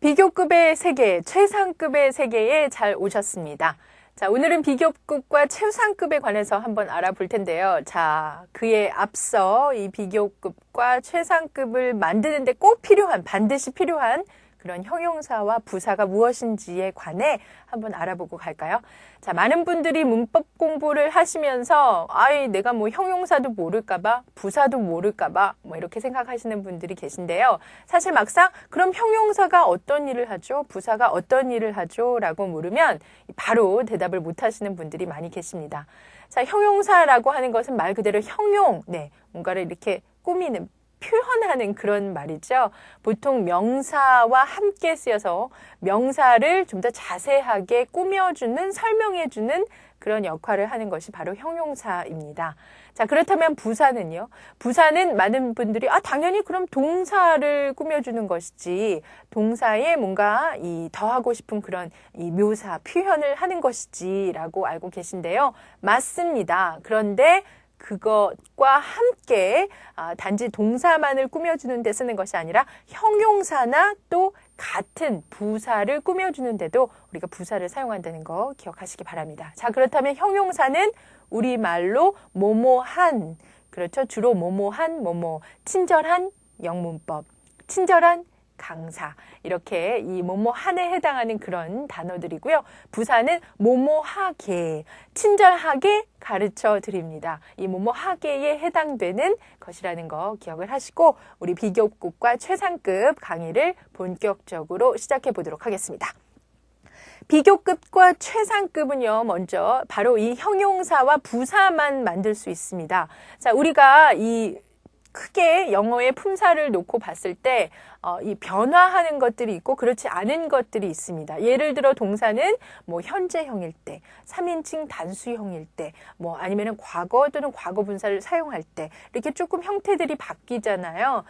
비교급의 세계, 최상급의 세계에 잘 오셨습니다. 자, 오늘은 비교급과 최상급에 관해서 한번 알아볼 텐데요. 자, 그에 앞서 이 비교급과 최상급을 만드는데 꼭 필요한, 반드시 필요한 그런 형용사와 부사가 무엇인지에 관해 한번 알아보고 갈까요? 자, 많은 분들이 문법 공부를 하시면서 내가 뭐 형용사도 모를까봐, 부사도 모를까봐 뭐 이렇게 생각하시는 분들이 계신데요. 사실 막상 그럼 형용사가 어떤 일을 하죠? 부사가 어떤 일을 하죠? 라고 물으면 바로 대답을 못 하시는 분들이 많이 계십니다. 자, 형용사라고 하는 것은 말 그대로 형용, 뭔가를 이렇게 꾸미는, 표현하는 그런 말이죠. 보통 명사와 함께 쓰여서 명사를 좀 더 자세하게 꾸며주는, 설명해주는 그런 역할을 하는 것이 바로 형용사입니다. 자, 그렇다면 부사는요? 부사는 많은 분들이 당연히 그럼 동사를 꾸며주는 것이지, 동사에 뭔가 더 하고 싶은 그런 이 묘사, 표현을 하는 것이지 라고 알고 계신데요. 맞습니다. 그런데 그것과 함께 단지 동사만을 꾸며주는 데 쓰는 것이 아니라 형용사나 또 같은 부사를 꾸며주는 데도 우리가 부사를 사용한다는 거 기억하시기 바랍니다. 자, 그렇다면 형용사는 우리말로 뭐뭐한, 그렇죠? 주로 뭐뭐한, 친절한 영문법, 친절한 강사, 이렇게 이 뭐뭐한에 해당하는 그런 단어들이고요. 부사는 뭐뭐하게, 친절하게 가르쳐 드립니다. 이 뭐뭐하게에 해당되는 것이라는 거 기억을 하시고 우리 비교급과 최상급 강의를 본격적으로 시작해 보도록 하겠습니다. 비교급과 최상급은요, 먼저 바로 이 형용사와 부사만 만들 수 있습니다. 자, 우리가 크게 영어의 품사를 놓고 봤을 때 이 변화하는 것들이 있고 그렇지 않은 것들이 있습니다. 예를 들어 동사는 뭐 현재형일 때, 3인칭 단수형일 때, 뭐 아니면은 과거 또는 과거 분사를 사용할 때 이렇게 조금 형태들이 바뀌잖아요.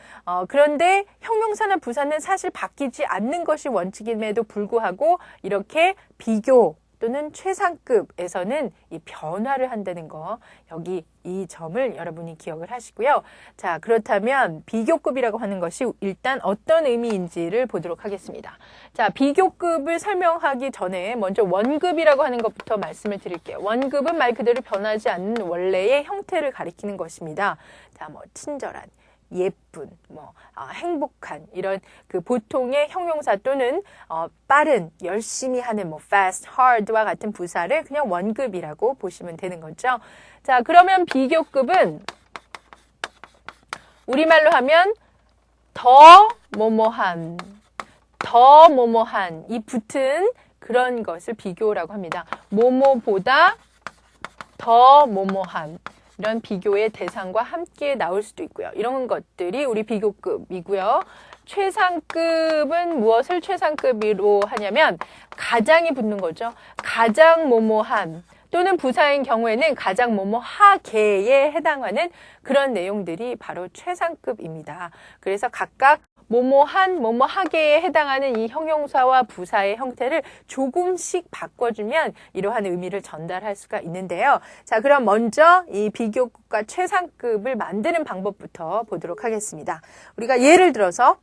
그런데 형용사나 부사는 사실 바뀌지 않는 것이 원칙임에도 불구하고 이렇게 비교 또는 최상급에서는 이 변화를 한다는 거, 여기 이 점을 여러분이 기억을 하시고요. 자, 그렇다면 비교급이라고 하는 것이 일단 어떤 의미인지를 보도록 하겠습니다. 자, 비교급을 설명하기 전에 먼저 원급이라고 하는 것부터 말씀을 드릴게요. 원급은 말 그대로 변하지 않는 원래의 형태를 가리키는 것입니다. 자, 뭐 친절한, 예쁜, 행복한, 이런 그 보통의 형용사 또는 빠른, 열심히 하는 fast, hard와 같은 부사를 그냥 원급이라고 보시면 되는 거죠. 자, 그러면 비교급은 우리말로 하면 더 뭐뭐한, 이 붙은 그런 것을 비교라고 합니다. 뭐뭐보다 더 뭐뭐한, 이런 비교의 대상과 함께 나올 수도 있고요. 이런 것들이 우리 비교급이고요. 최상급은 무엇을 최상급으로 하냐면 가장이 붙는 거죠. 가장 뭐뭐한 또는 부사인 경우에는 가장 뭐뭐하게에 해당하는 그런 내용들이 바로 최상급입니다. 그래서 각각 뭐뭐한, 뭐뭐하게에 해당하는 이 형용사와 부사의 형태를 조금씩 바꿔주면 이러한 의미를 전달할 수가 있는데요. 자, 그럼 먼저 이 비교급과 최상급을 만드는 방법부터 보도록 하겠습니다. 우리가 예를 들어서,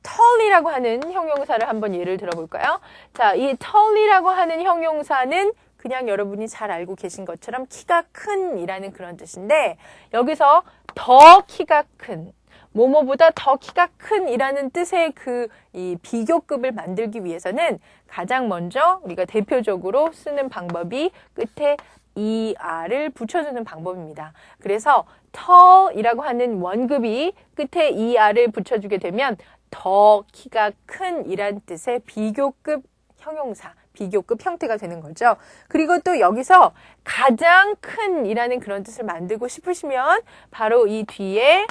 tall이라고 하는 형용사를 한번 예를 들어볼까요? 자, 이 tall이라고 하는 형용사는 그냥 여러분이 잘 알고 계신 것처럼 키가 큰 이라는 그런 뜻인데, 여기서 더 키가 큰, 뭐뭐보다 더 키가 큰 이라는 뜻의 이 비교급을 만들기 위해서는 가장 먼저 우리가 대표적으로 쓰는 방법이 끝에 ER을 붙여주는 방법입니다. 그래서 tall이라고 하는 원급이 끝에 ER을 붙여주게 되면 더 키가 큰 이란 뜻의 비교급 형용사, 비교급 형태가 되는 거죠. 그리고 또 여기서 가장 큰 이라는 그런 뜻을 만들고 싶으시면 바로 이 뒤에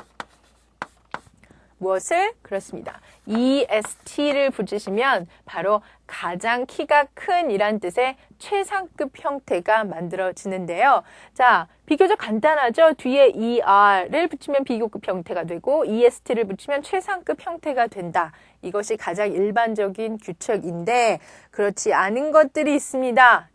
무엇을? 그렇습니다. EST를 붙이시면 바로 가장 키가 큰 이란 뜻의 최상급 형태가 만들어지는데요. 자, 비교적 간단하죠? 뒤에 ER를 붙이면 비교급 형태가 되고 EST를 붙이면 최상급 형태가 된다. 이것이 가장 일반적인 규칙인데 그렇지 않은 것들이 있습니다.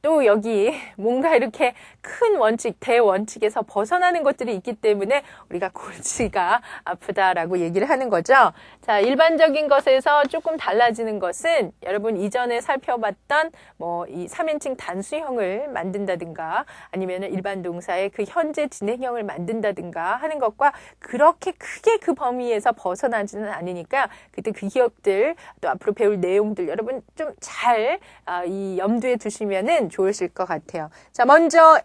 또 여기 뭔가 이렇게 큰 원칙, 대원칙에서 벗어나는 것들이 있기 때문에 우리가 골치가 아프다라고 얘기를 하는 거죠. 자, 일반적인 것에서 조금 달라지는 것은 여러분 이전에 살펴봤던 뭐 이 3인칭 단수형을 만든다든가 아니면 일반 동사의 그 현재 진행형을 만든다든가 하는 것과 그렇게 크게 그 범위에서 벗어나지는 않으니까 그때 그 기억들 또 앞으로 배울 내용들 여러분 좀 잘 이 염두에 두시면은 좋으실 것 같아요. 자, 먼저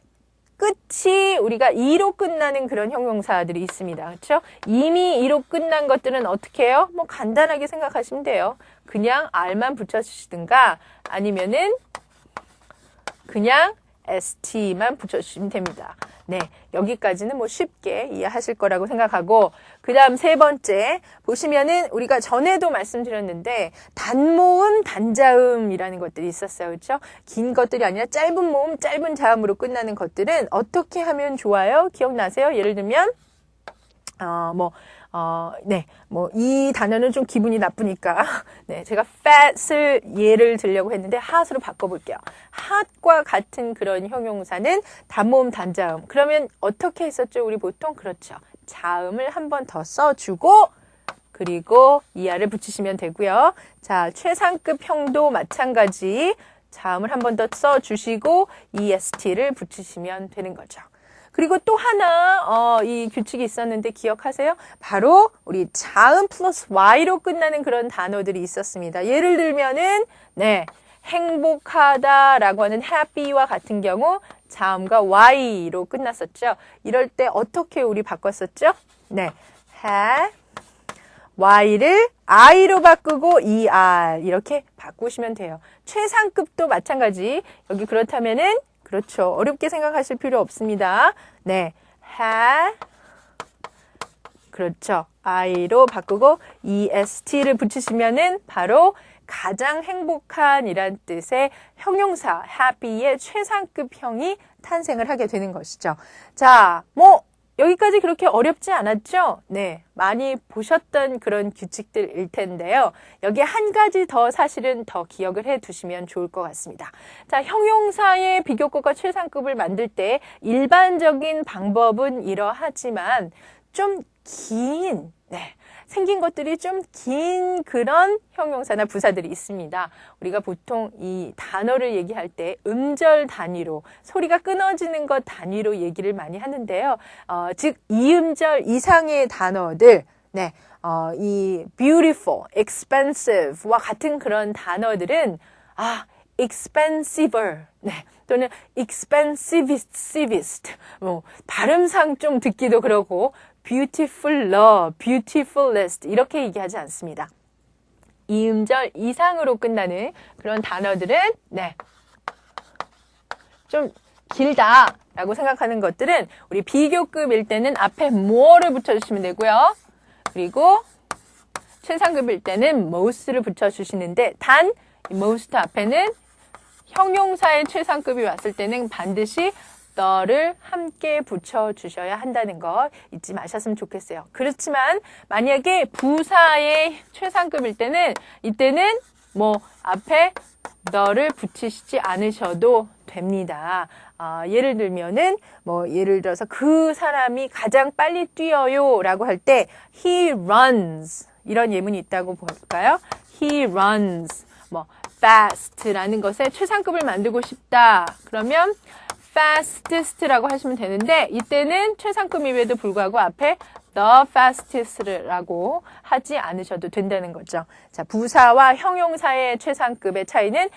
끝이 우리가 이로 끝나는 그런 형용사들이 있습니다. 그렇죠? 이미 이로 끝난 것들은 어떻게 해요? 뭐 간단하게 생각하시면 돼요. 그냥 r만 붙여주시든가 아니면은 그냥 st만 붙여주시면 됩니다. 네, 여기까지는 뭐 쉽게 이해하실 거라고 생각하고 그 다음 세 번째 보시면은 우리가 전에도 말씀드렸는데 단모음, 단자음이라는 것들이 있었어요. 그렇죠? 긴 것들이 아니라 짧은 모음, 짧은 자음으로 끝나는 것들은 어떻게 하면 좋아요? 기억나세요? 예를 들면 이 단어는 좀 기분이 나쁘니까, 네, 제가 fat을 예를 들려고 했는데, hot으로 바꿔볼게요. hot과 같은 그런 형용사는 단모음, 단자음. 그러면 어떻게 했었죠? 우리 보통? 그렇죠. 자음을 한 번 더 써주고, 그리고 이하를 붙이시면 되고요. 자, 최상급 형도 마찬가지. 자음을 한 번 더 써주시고, est를 붙이시면 되는 거죠. 그리고 또 하나 이 규칙이 있었는데 기억하세요? 바로 우리 자음 플러스 y로 끝나는 그런 단어들이 있었습니다. 예를 들면은 네, 행복하다라고 하는 happy와 같은 경우 자음과 y로 끝났었죠. 이럴 때 어떻게 우리 바꿨었죠? 네, y를 i로 바꾸고 er 이렇게 바꾸시면 돼요. 최상급도 마찬가지. 여기 그렇다면은 그렇죠. 어렵게 생각하실 필요 없습니다. 네, 그렇죠. i로 바꾸고 est를 붙이시면은 바로 가장 행복한 이란 뜻의 형용사 happy의 최상급형이 탄생을 하게 되는 것이죠. 자, 여기까지 그렇게 어렵지 않았죠? 네, 많이 보셨던 그런 규칙들일 텐데요. 여기에 한 가지 더 사실은 더 기억을 해 두시면 좋을 것 같습니다. 자, 형용사의 비교급과 최상급을 만들 때 일반적인 방법은 이러하지만 좀 긴, 생긴 것들이 좀 긴 그런 형용사나 부사들이 있습니다. 우리가 보통 이 단어를 얘기할 때 음절 단위로 소리가 끊어지는 것 단위로 얘기를 많이 하는데요. 즉 이음절 이상의 단어들, 이 beautiful, expensive와 같은 그런 단어들은 expensiver, 또는 expensivest, 발음상 좀 듣기도 그렇고 beautifuler, beautifulest 이렇게 얘기하지 않습니다. 이음절 이상으로 끝나는 그런 단어들은 좀 길다라고 생각하는 것들은 우리 비교급일 때는 앞에 more를 붙여주시면 되고요. 그리고 최상급일 때는 most를 붙여주시는데 단 most 앞에는 형용사의 최상급이 왔을 때는 반드시 the를 함께 붙여주셔야 한다는 거 잊지 마셨으면 좋겠어요. 그렇지만 만약에 부사의 최상급일 때는 이때는 앞에 the를 붙이시지 않으셔도 됩니다. 예를 들면은 예를 들어서 그 사람이 가장 빨리 뛰어요 라고 할 때 he runs 이런 예문이 있다고 볼까요? he runs fast라는 것에 최상급을 만들고 싶다. 그러면 fastest라고 하시면 되는데 이때는 최상급임에도 불구하고 앞에 the fastest라고 하지 않으셔도 된다는 거죠. 자, 부사와 형용사의 최상급의 차이는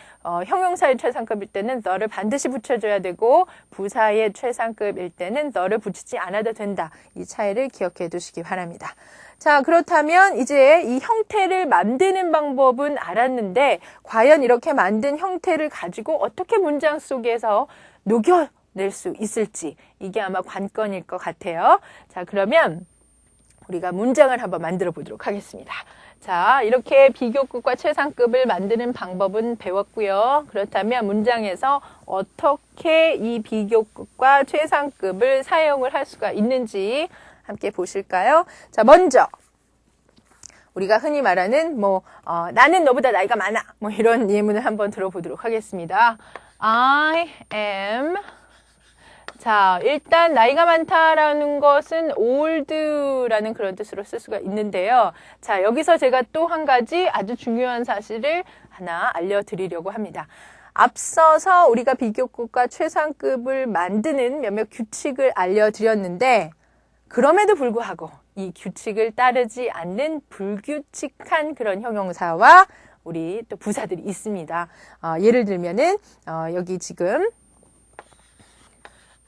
형용사의 최상급일 때는 the를 반드시 붙여줘야 되고 부사의 최상급일 때는 the를 붙이지 않아도 된다. 이 차이를 기억해 두시기 바랍니다. 자, 그렇다면 이제 이 형태를 만드는 방법은 알았는데 과연 이렇게 만든 형태를 가지고 어떻게 문장 속에서 녹여낼 수 있을지 이게 아마 관건일 것 같아요. 자, 그러면 우리가 문장을 한번 만들어 보도록 하겠습니다. 자, 이렇게 비교급과 최상급을 만드는 방법은 배웠고요. 그렇다면 문장에서 어떻게 이 비교급과 최상급을 사용을 할 수가 있는지 함께 보실까요? 자, 먼저 우리가 흔히 말하는 나는 너보다 나이가 많아 이런 예문을 한번 들어보도록 하겠습니다. I am. 자, 일단 나이가 많다라는 것은 old라는 그런 뜻으로 쓸 수가 있는데요. 자, 여기서 제가 또 한 가지 아주 중요한 사실을 하나 알려드리려고 합니다. 앞서서 우리가 비교급과 최상급을 만드는 몇몇 규칙을 알려드렸는데 그럼에도 불구하고 이 규칙을 따르지 않는 불규칙한 그런 형용사와 우리 또 부사들이 있습니다. 예를 들면은 여기 지금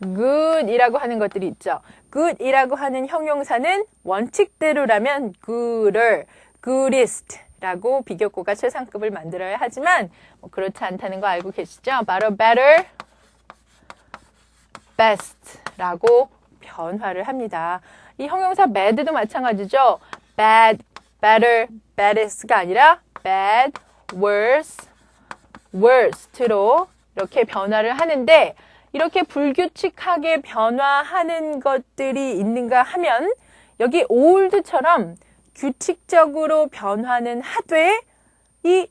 good이라고 하는 것들이 있죠. good이라고 하는 형용사는 원칙대로라면 good을, goodest라고 비교급과 최상급을 만들어야 하지만 뭐 그렇지 않다는 거 알고 계시죠? 바로 better, best라고 변화를 합니다. 이 형용사 bad도 마찬가지죠. bad, better, baddest가 아니라 bad, worse, worst로 이렇게 변화를 하는데 이렇게 불규칙하게 변화하는 것들이 있는가 하면 여기 old처럼 규칙적으로 변화는 하되 이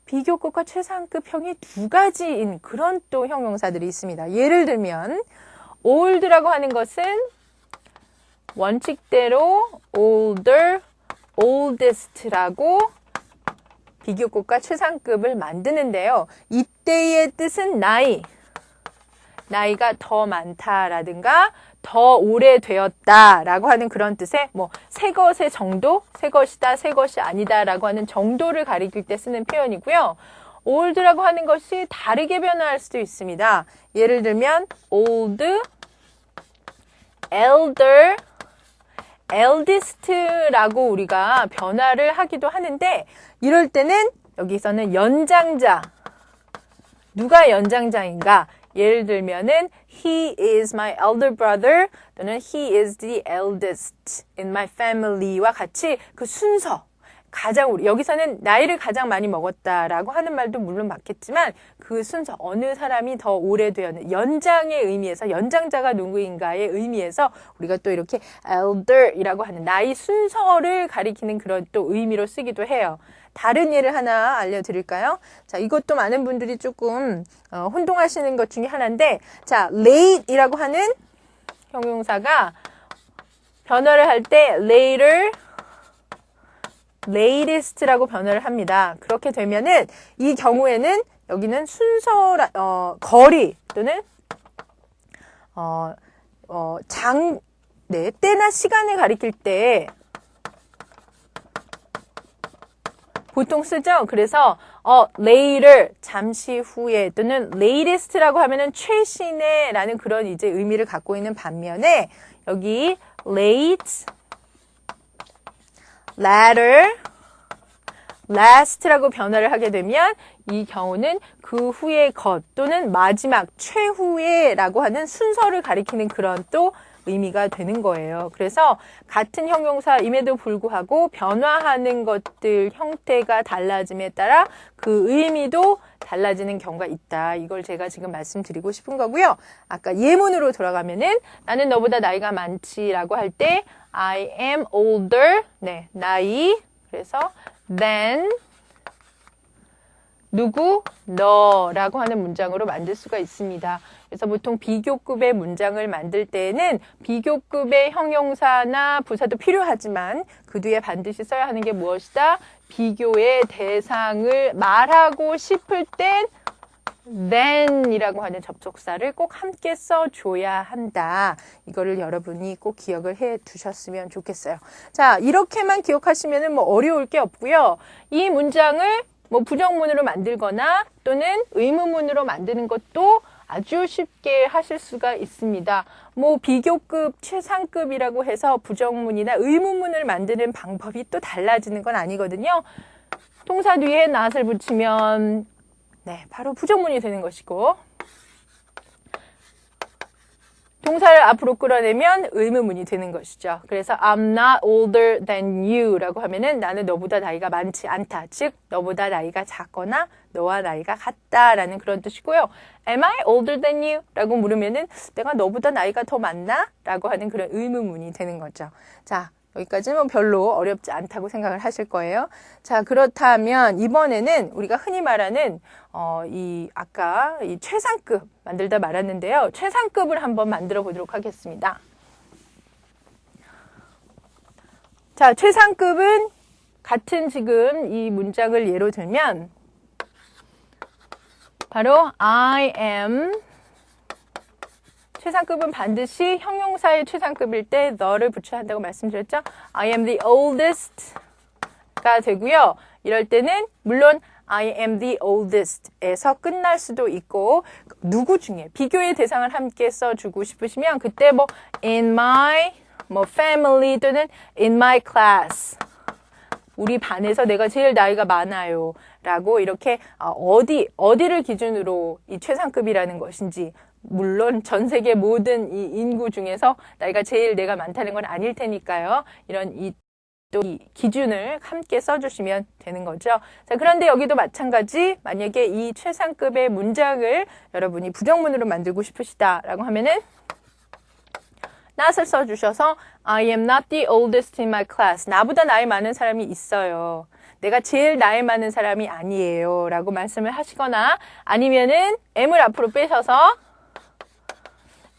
비교급과 최상급형이 두 가지인 그런 또 형용사들이 있습니다. 예를 들면 old라고 하는 것은 원칙대로 older, oldest라고 비교급과 최상급을 만드는데요. 이때의 뜻은 나이가 더 많다라든가 더 오래되었다라고 하는 그런 뜻의 뭐 새 것의 정도, 새 것이다, 새 것이 아니다라고 하는 정도를 가리킬 때 쓰는 표현이고요. old라고 하는 것이 다르게 변화할 수도 있습니다. 예를 들면 old, elder, eldest라고 우리가 변화를 하기도 하는데 이럴 때는 여기서는 연장자, 누가 연장자인가? 예를 들면은 he is my elder brother 또는 he is the eldest in my family와 같이 그 순서, 여기서는 나이를 가장 많이 먹었다라고 하는 말도 물론 맞겠지만 그 순서, 어느 사람이 더 오래되었는 연장의 의미에서 연장자가 누구인가의 의미에서 우리가 또 이렇게 elder이라고 하는 나이 순서를 가리키는 그런 또 의미로 쓰기도 해요. 다른 예를 하나 알려드릴까요? 자, 이것도 많은 분들이 조금 혼동하시는 것 중에 하나인데, 자, late이라고 하는 형용사가 변화를 할 때 later, latest라고 변화를 합니다. 그렇게 되면은 이 경우에는 여기는 거리 또는 때나 시간을 가리킬 때 보통 쓰죠. 그래서 later, 잠시 후에 또는 latest라고 하면은 최신의라는 그런 이제 의미를 갖고 있는 반면에 여기 late, latter, last라고 변화를 하게 되면 이 경우는 그 후의 것 또는 마지막, 최후의라고 하는 순서를 가리키는 그런 또 의미가 되는 거예요. 그래서 같은 형용사임에도 불구하고 변화하는 것들 형태가 달라짐에 따라 그 의미도 달라지는 경우가 있다. 이걸 제가 지금 말씀드리고 싶은 거고요. 아까 예문으로 돌아가면은 나는 너보다 나이가 많지라고 할 때 I am older, 네, 나이, 그래서 than 누구? 너라고 하는 문장으로 만들 수가 있습니다. 그래서 보통 비교급의 문장을 만들 때에는 비교급의 형용사나 부사도 필요하지만 그 뒤에 반드시 써야 하는 게 무엇이다? 비교의 대상을 말하고 싶을 땐 than이라고 하는 접속사를 꼭 함께 써줘야 한다. 이거를 여러분이 꼭 기억을 해 두셨으면 좋겠어요. 자, 이렇게만 기억하시면은 뭐 어려울 게 없고요. 이 문장을 뭐 부정문으로 만들거나 또는 의문문으로 만드는 것도 아주 쉽게 하실 수가 있습니다. 뭐 비교급, 최상급이라고 해서 부정문이나 의문문을 만드는 방법이 또 달라지는 건 아니거든요. 동사 뒤에 not을 붙이면 네, 바로 부정문이 되는 것이고 동사를 앞으로 끌어내면 의문문이 되는 것이죠. 그래서 I'm not older than you 라고 하면은 나는 너보다 나이가 많지 않다. 즉, 너보다 나이가 작거나 너와 나이가 같다라는 그런 뜻이고요. Am I older than you? 라고 물으면은 내가 너보다 나이가 더 많나? 라고 하는 그런 의문문이 되는 거죠. 자, 여기까지는 뭐 별로 어렵지 않다고 생각을 하실 거예요. 자, 그렇다면 이번에는 우리가 흔히 말하는 아까 이 최상급 만들다 말았는데요. 최상급을 한번 만들어 보도록 하겠습니다. 자, 최상급은 같은 지금 이 문장을 예로 들면 바로 I am 최상급은 반드시 형용사의 최상급일 때 the를 붙여야 한다고 말씀드렸죠. I am the oldest가 되고요. 이럴 때는 물론 I am the oldest에서 끝날 수도 있고 누구 중에 비교의 대상을 함께 써주고 싶으시면 그때 뭐 in my family 또는 in my class 우리 반에서 내가 제일 나이가 많아요 라고 이렇게 어디를 기준으로 이 최상급이라는 것인지 물론 전 세계 모든 이 인구 중에서 나이가 제일 내가 많다는 건 아닐 테니까요. 이런 이 기준을 함께 써주시면 되는 거죠. 자, 그런데 여기도 마찬가지 만약에 이 최상급의 문장을 여러분이 부정문으로 만들고 싶으시다라고 하면은 not을 써주셔서 I am not the oldest in my class. 나보다 나이 많은 사람이 있어요. 내가 제일 나이 많은 사람이 아니에요. 라고 말씀을 하시거나 아니면은 am을 앞으로 빼셔서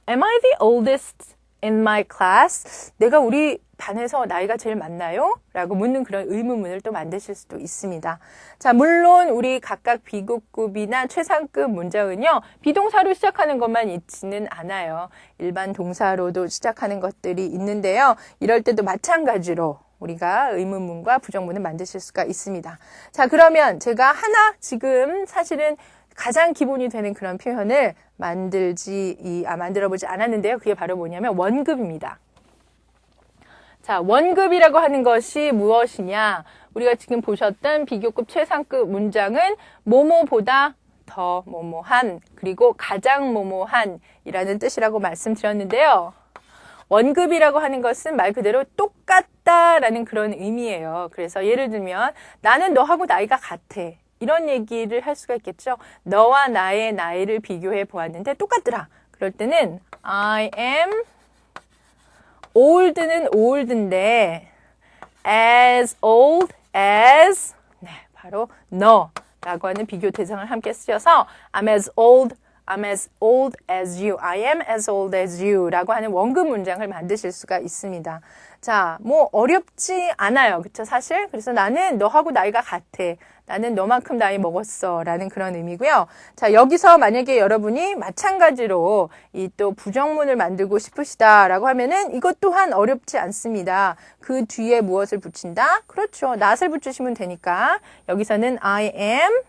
Am I the oldest in my class? 내가 우리 반에서 나이가 제일 많나요? 라고 묻는 그런 의문문을 또 만드실 수도 있습니다. 자, 물론 우리 각각 비교급이나 최상급 문장은요, 비동사로 시작하는 것만 있지는 않아요. 일반 동사로도 시작하는 것들이 있는데요. 이럴 때도 마찬가지로 우리가 의문문과 부정문을 만드실 수가 있습니다. 자, 그러면 제가 하나 지금 사실은 가장 기본이 되는 그런 표현을 만들어보지 않았는데요. 그게 바로 뭐냐면 원급입니다. 자, 원급이라고 하는 것이 무엇이냐? 우리가 지금 보셨던 비교급 최상급 문장은 뭐뭐보다 더 뭐뭐한 그리고 가장 뭐뭐한 이라는 뜻이라고 말씀드렸는데요. 원급이라고 하는 것은 말 그대로 똑같다라는 그런 의미예요. 그래서 예를 들면 나는 너하고 나이가 같아. 이런 얘기를 할 수가 있겠죠. 너와 나의 나이를 비교해 보았는데 똑같더라. 그럴 때는 I am old는 old인데 as old as 바로 너라고 하는 비교 대상을 함께 쓰셔서 I'm as old as you. I am as old as you 라고 하는 원급 문장을 만드실 수가 있습니다. 자, 뭐 어렵지 않아요. 그쵸 사실? 그래서 나는 너하고 나이가 같아. 나는 너만큼 나이 먹었어 라는 그런 의미고요. 자, 여기서 만약에 여러분이 마찬가지로 이 또 부정문을 만들고 싶으시다라고 하면은 이것 또한 어렵지 않습니다. 그 뒤에 무엇을 붙인다? 그렇죠. not을 붙이시면 되니까 여기서는 I am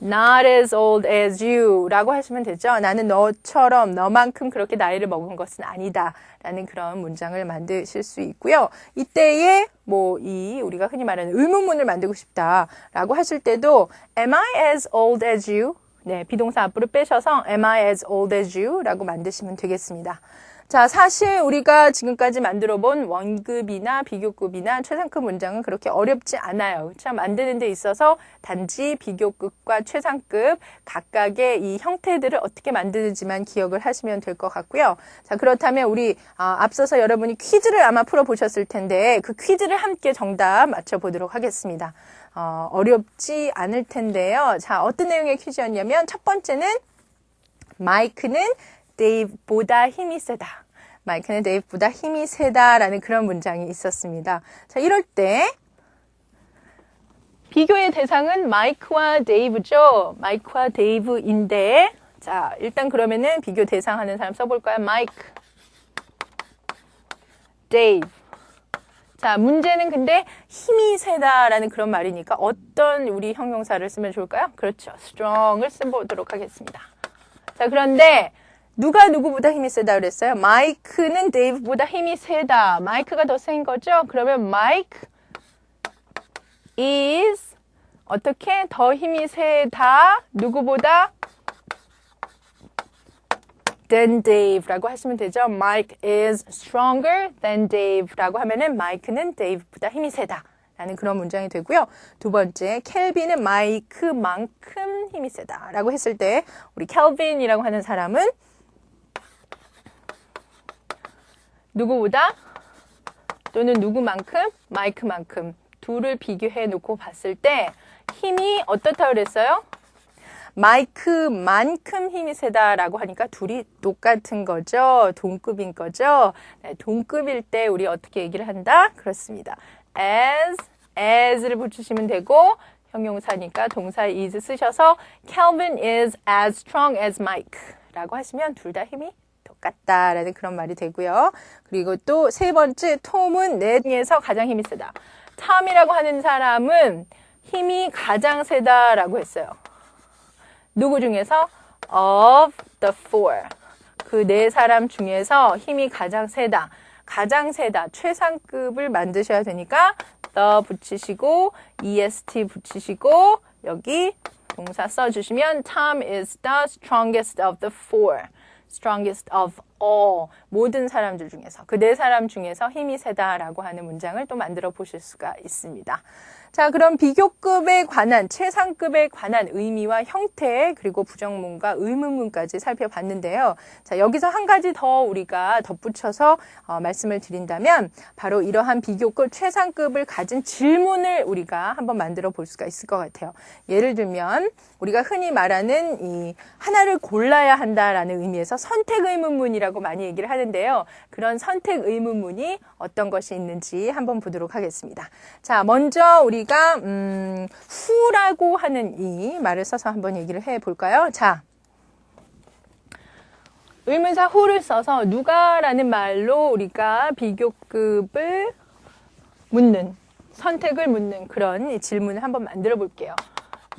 not as old as you 라고 하시면 되죠. 나는 너처럼 너만큼 그렇게 나이를 먹은 것은 아니다 라는 그런 문장을 만드실 수 있고요. 이때에 우리가 흔히 말하는 의문문을 만들고 싶다 라고 하실 때도 Am I as old as you? 네, 비동사 앞으로 빼셔서 Am I as old as you? 라고 만드시면 되겠습니다. 자, 사실 우리가 지금까지 만들어 본 원급이나 비교급이나 최상급 문장은 그렇게 어렵지 않아요. 그렇죠? 만드는 데 있어서 단지 비교급과 최상급 각각의 이 형태들을 어떻게 만드는지만 기억을 하시면 될 것 같고요. 자, 그렇다면 우리 앞서서 여러분이 퀴즈를 아마 풀어보셨을 텐데 그 퀴즈를 함께 정답 맞춰보도록 하겠습니다. 어렵지 않을 텐데요. 자, 어떤 내용의 퀴즈였냐면 첫 번째는 마이크는 데이브보다 힘이 세다. 마이크는 데이브보다 힘이 세다라는 그런 문장이 있었습니다. 자, 이럴 때 비교의 대상은 마이크와 데이브죠. 마이크와 데이브인데 자, 일단 그러면은 비교 대상 하는 사람 써볼까요? 마이크, 데이브. 자, 문제는 근데 힘이 세다라는 그런 말이니까 어떤 우리 형용사를 쓰면 좋을까요? 그렇죠. strong을 써보도록 하겠습니다. 자, 그런데 누가 누구보다 힘이 세다 그랬어요? 마이크는 데이브보다 힘이 세다. 마이크가 더 센 거죠? 그러면 마이크 is 어떻게 더 힘이 세다? 누구보다? than Dave라고 하시면 되죠. Mike is stronger than Dave라고 하면은 마이크는 데이브보다 힘이 세다. 라는 그런 문장이 되고요. 두 번째, 켈빈은 마이크만큼 힘이 세다. 라고 했을 때 우리 켈빈이라고 하는 사람은 누구보다? 또는 누구만큼? 마이크만큼 둘을 비교해 놓고 봤을 때 힘이 어떻다 그랬어요? 마이크만큼 힘이 세다라고 하니까 둘이 똑같은 거죠. 동급인 거죠. 네, 동급일 때 우리 어떻게 얘기를 한다? 그렇습니다. as를 붙이시면 되고 형용사니까 동사 is 쓰셔서 Calvin is as strong as Mike 라고 하시면 둘 다 힘이 똑같다라는 그런 말이 되고요. 그리고 또 세 번째, 톰은 내 중에서 가장 힘이 세다. 톰이라고 하는 사람은 힘이 가장 세다라고 했어요. 누구 중에서? Of the four. 그 네 사람 중에서 힘이 가장 세다. 가장 세다. 최상급을 만드셔야 되니까 the 붙이시고 est 붙이시고 여기 동사 써주시면 Tom is the strongest of the four. strongest of all. 모든 사람들 중에서 그 네 사람 중에서 힘이 세다라고 하는 문장을 또 만들어 보실 수가 있습니다. 자, 그럼 비교급에 관한, 최상급에 관한 의미와 형태, 그리고 부정문과 의문문까지 살펴봤는데요. 자, 여기서 한 가지 더 우리가 덧붙여서 말씀을 드린다면 바로 이러한 비교급, 최상급을 가진 질문을 우리가 한번 만들어 볼 수가 있을 것 같아요. 예를 들면 우리가 흔히 말하는 이 하나를 골라야 한다라는 의미에서 선택 의문문이라고 많이 얘기를 하는데요. 그런 선택 의문문이 어떤 것이 있는지 한번 보도록 하겠습니다. 자, 먼저 우리가 who라고 하는 이 말을 써서 한번 얘기를 해볼까요? 자, 의문사 who를 써서 누가라는 말로 우리가 비교급을 묻는, 선택을 묻는 그런 질문을 한번 만들어 볼게요.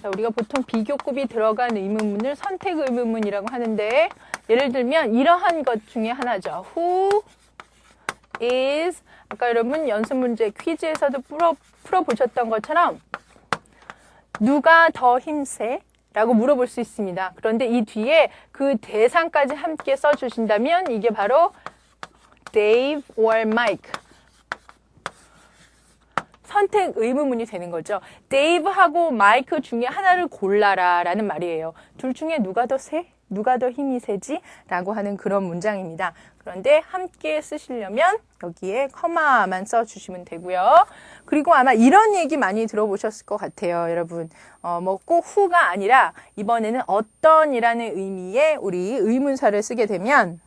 자, 우리가 보통 비교급이 들어간 의문문을 선택 의문문이라고 하는데 예를 들면 이러한 것 중에 하나죠. Who is, 아까 여러분 연습 문제 퀴즈에서도 풀어보셨던 것처럼 누가 더 힘세? 라고 물어볼 수 있습니다. 그런데 이 뒤에 그 대상까지 함께 써주신다면 이게 바로 Dave or Mike. 선택 의문문이 되는 거죠. Dave하고 Mike 중에 하나를 골라라 라는 말이에요. 둘 중에 누가 더 세? 누가 더 힘이 세지? 라고 하는 그런 문장입니다. 그런데 함께 쓰시려면 여기에 커마만 써주시면 되고요. 그리고 아마 이런 얘기 많이 들어보셨을 것 같아요, 여러분. 뭐 꼭 who가 아니라 이번에는 어떤이라는 의미의 우리 의문사를 쓰게 되면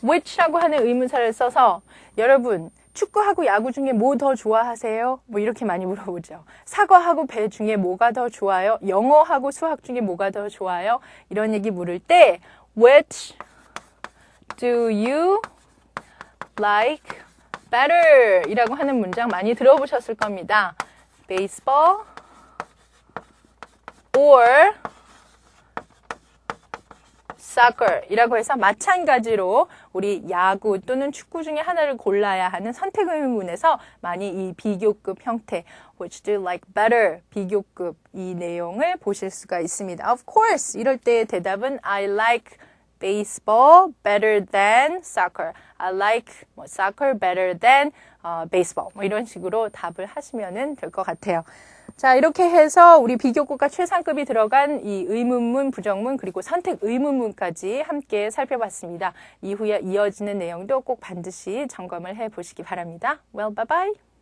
which라고 하는 의문사를 써서 여러분 축구하고 야구 중에 뭐 더 좋아하세요? 뭐 이렇게 많이 물어보죠. 사과하고 배 중에 뭐가 더 좋아요? 영어하고 수학 중에 뭐가 더 좋아요? 이런 얘기 물을 때 Which do you like better? 이라고 하는 문장 많이 들어보셨을 겁니다. Baseball or soccer 이라고 해서 마찬가지로 우리 야구 또는 축구 중에 하나를 골라야 하는 선택 의문문에서 많이 이 비교급 형태 Which do you like better? 비교급 이 내용을 보실 수가 있습니다. Of course 이럴 때의 대답은 I like baseball better than soccer. I like soccer better than baseball. 뭐 이런 식으로 답을 하시면 될 것 같아요. 자, 이렇게 해서 우리 비교급과 최상급이 들어간 이 의문문, 부정문, 그리고 선택 의문문까지 함께 살펴봤습니다. 이후에 이어지는 내용도 꼭 반드시 점검을 해 보시기 바랍니다. Well, bye bye.